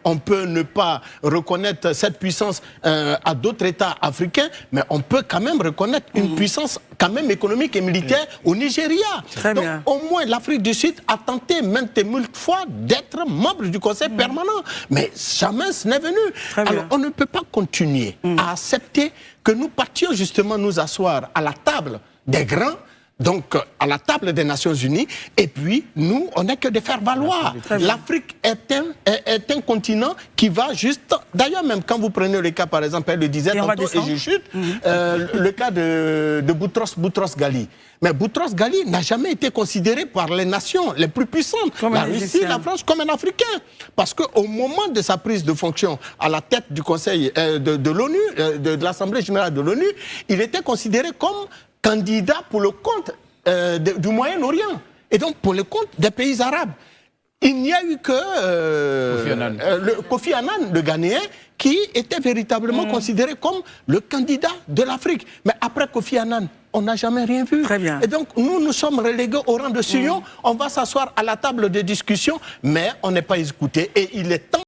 on peut ne pas reconnaître cette puissance à d'autres États africains, mais on peut quand même reconnaître une puissance quand même économique et militaire au Nigeria. Très Donc, bien. au moins, l'Afrique du Sud a tenté maintes et moult fois d'être membre du Conseil permanent, mais jamais ce n'est venu. Alors, on ne peut pas continuer à accepter que nous partions justement nous asseoir à la table des grands, donc à la table des Nations Unies, et puis nous, on n'est que de faire valoir. L'Afrique est un continent qui va juste... D'ailleurs, même quand vous prenez le cas, par exemple, elle le disait tantôt, et je chute, le cas de Boutros Ghali. Mais Boutros Ghali n'a jamais été considéré par les nations les plus puissantes, la Russie, la France, comme un Africain. Parce qu'au moment de sa prise de fonction à la tête du Conseil de l'ONU, de l'Assemblée générale de l'ONU, il était considéré comme candidat pour le compte du Moyen-Orient et donc pour le compte des pays arabes. Il n'y a eu que Kofi Annan, le Ghanéen, qui était véritablement considéré comme le candidat de l'Afrique. Mais après Kofi Annan, on n'a jamais rien vu. Très bien. Et donc nous sommes relégués au rang de sillon. On va s'asseoir à la table de discussion, mais on n'est pas écouté. Et il est temps